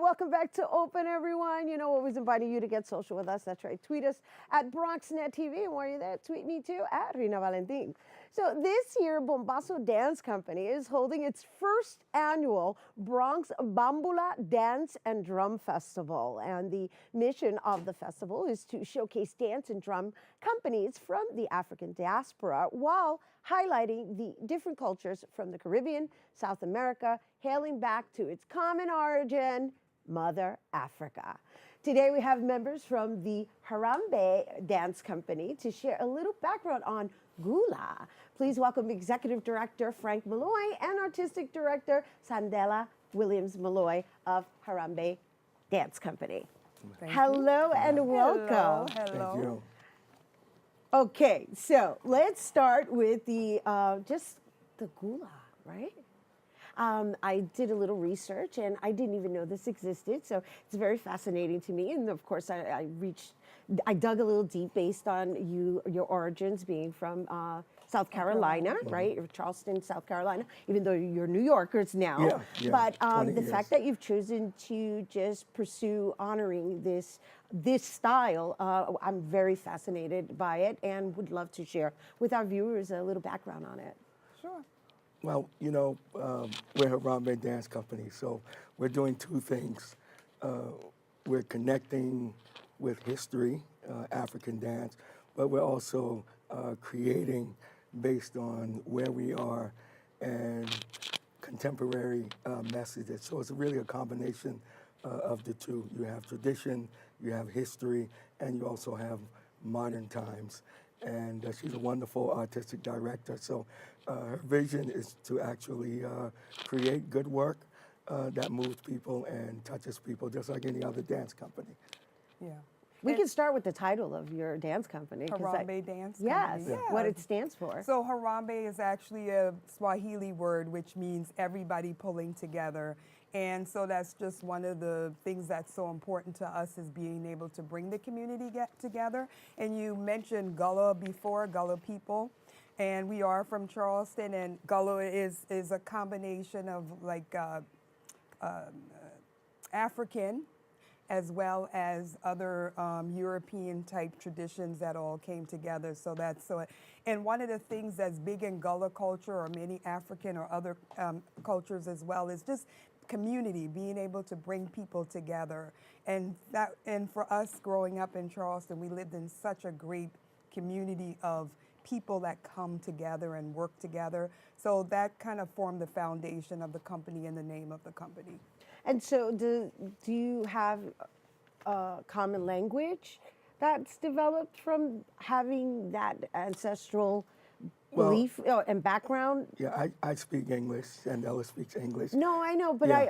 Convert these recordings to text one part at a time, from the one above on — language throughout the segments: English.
Welcome back to Open, everyone. You know, always inviting you to get social with us. That's right. Tweet us at BronxNetTV. And while you're there, tweet me too at Rhina Valentin. So this year, Bambula Dance Company is holding its first annual Bronx Bambula Dance and Drum Festival. And the mission of the festival is to showcase dance and drum companies from the African diaspora while highlighting the different cultures from the Caribbean, South America, hailing back to its common origin, Mother Africa. Today we have members from the Harambee Dance Company to share a little background on Gula. Please welcome Executive Director Frank Malloy and Artistic Director Sandela Williams-Malloy of Harambee Dance Company. Hello and welcome. Hello. Thank you. Okay, so let's start with the just the Gula, right? I did a little research and I didn't even know this existed, so it's very fascinating to me. And of course, I dug a little deep based on your origins being from South Carolina, right? Or Charleston, South Carolina, even though you're New Yorkers now. Yeah, but 20 the years. fact that you've chosen to just pursue honoring this style, I'm very fascinated by it and would love to share with our viewers a little background on it. Sure. Well, you know, we're Harambee Dance Company, so we're doing two things. We're connecting with history, African dance, but we're also creating based on where we are and contemporary messages. So it's really a combination of the two. You have tradition, you have history, and you also have modern times. And she's a wonderful artistic director. So her vision is to actually create good work that moves people and touches people, just like any other dance company. Yeah. We can start with the title of your dance company. 'Cause Harambee Dance Yes, Company. Yeah. what it stands for. So Harambee is actually a Swahili word which means everybody pulling together. And so that's just one of the things that's so important to us is being able to bring the community together. And you mentioned Gullah before, Gullah people. And we are from Charleston, and Gullah is a combination of like African as well as other European type traditions that all came together. So that's so, and one of the things that's big in Gullah culture or many African or other cultures as well is just community, being able to bring people together. And for us growing up in Charleston, we lived in such a great community of people that come together and work together. So that kind of formed the foundation of the company and the name of the company. And so do you have a common language that's developed from having that ancestral belief and background? Yeah, I speak English, and Ella speaks English. No, I know, but Yeah.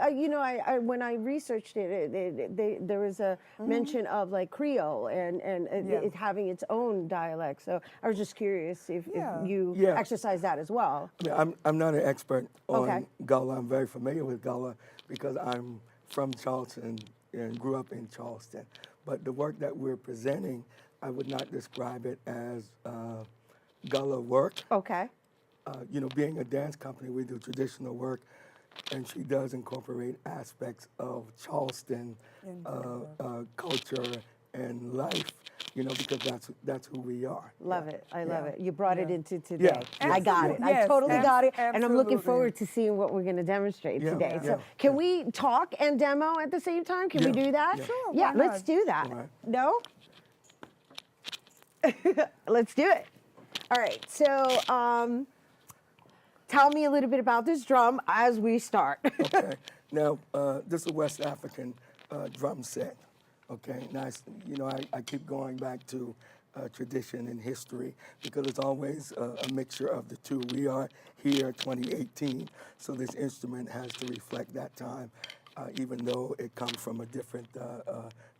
I when I researched there was a mention of like Creole and it having its own dialect. So I was just curious if you exercise that as well. Yeah, I'm not an expert on Okay. Gullah. I'm very familiar with Gullah because I'm from Charleston and grew up in Charleston. But the work that we're presenting, I would not describe it as Gullah work. Okay. You know, being a dance company, we do traditional work, and she does incorporate aspects of Charleston culture and life. You know, because that's who we are. Love it. I love it. You brought it into today. Yeah. I got it. I Yes, totally got it. And I'm looking absolutely. forward to seeing what we're going to demonstrate Yeah, today. yeah, So can we talk and demo at the same time? Can we Yeah, do that? yeah. Sure, Yeah, why let's not? do that. All right. No? Let's do it. All right. So tell me a little bit about this drum as we start. Okay. Now, this is a West African drum set. Okay. Now, you know, I keep going back to tradition and history because it's always a mixture of the two. We are here 2018, so this instrument has to reflect that time, even though it comes from a different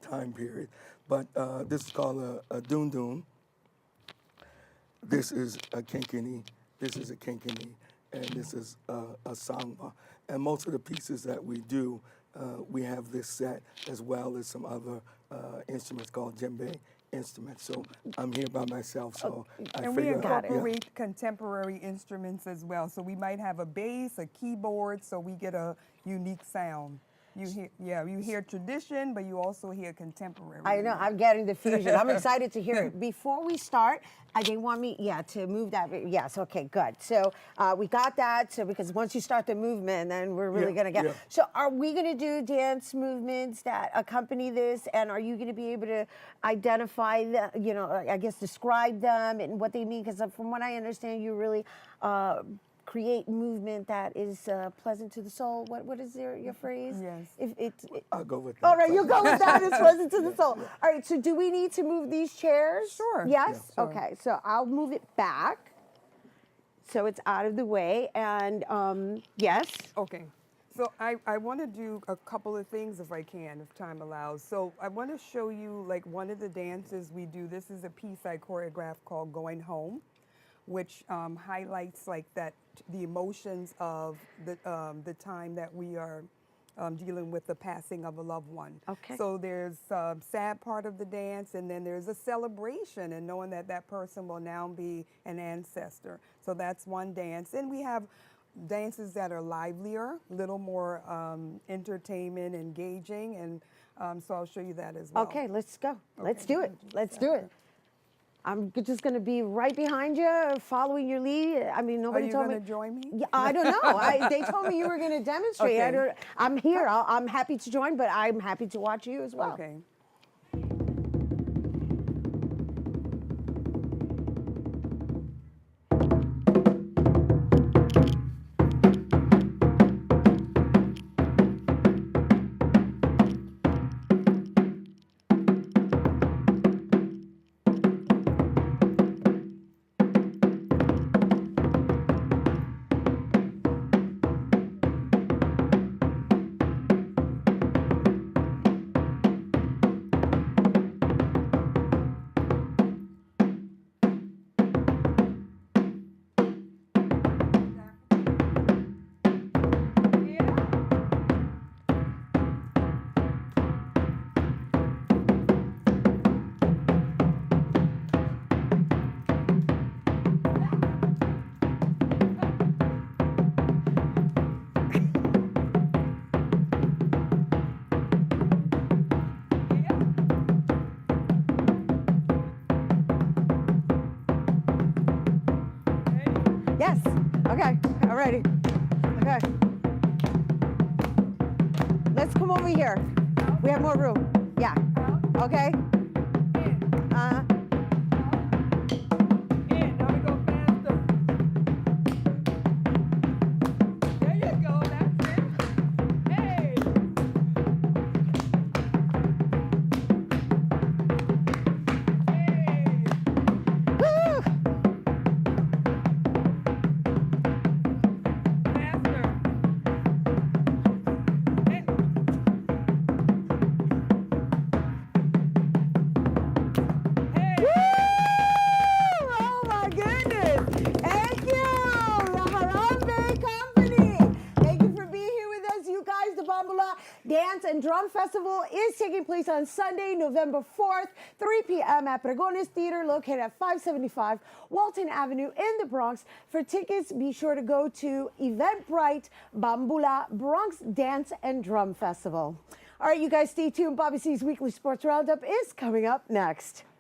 time period. But this is called a dun-dun. This is a kinkini. This is a kinkini. And this is a samba. And most of the pieces that we do, we have this set as well as some other instruments called djembe instruments. So I'm here by myself, so I And we figure out. incorporate contemporary instruments as well. So we might have a bass, a keyboard, so we get a unique sound. You hear tradition, but you also hear contemporary. I know, I'm getting the fusion. I'm excited to hear it. Before we start, they want me, to move that. Yes, okay, good. So we got that. So because once you start the movement, then we're really going to get. Yeah. So are we going to do dance movements that accompany this? And are you going to be able to identify, I guess describe them and what they mean? Because from what I understand, you really create movement that is pleasant to the soul. What is your phrase? Yes. I'll go with that. All right, you'll go with that. It's pleasant to the soul. All right, so do we need to move these chairs? Sure. Yes? Yeah, sure. Okay, so I'll move it back so it's out of the way. And yes? Okay. So I want to do a couple of things if I can, if time allows. So I want to show you like one of the dances we do. This is a piece I choreographed called Going Home, which highlights like the emotions of the time that we are dealing with the passing of a loved one. Okay. So there's a sad part of the dance, and then there's a celebration and knowing that that person will now be an ancestor. So that's one dance. And we have dances that are livelier, a little more entertainment, engaging, and so I'll show you that as well. Okay, let's go. Let's Okay, do it. Let's do it. I'm just going to be right behind you, following your lead. I mean, nobody told me. Are you going to join me? Yeah, I don't know. They told me you were going to demonstrate. Okay. I'm here. I'm happy to join, but I'm happy to watch you as well. Okay. Yes. Okay. All righty. Okay. Let's come over here. We have more room. Yeah. Okay. In. Now we go faster. There you go. That's it. Hey. Woo! Faster. Hey. Hey. Oh my goodness! Thank you, the Harambee Company. Thank you for being here with us, you guys. The Bambula Dance and Drum Festival is taking place on Sunday, November 4th, 3 p.m. at Pregones Theater, located at 575 Walton Avenue in the Bronx. For tickets, be sure to go to Eventbrite Bambula Bronx Dance and Drum Festival. All right, you guys, stay tuned. Bobby C's Weekly Sports Roundup is coming up next.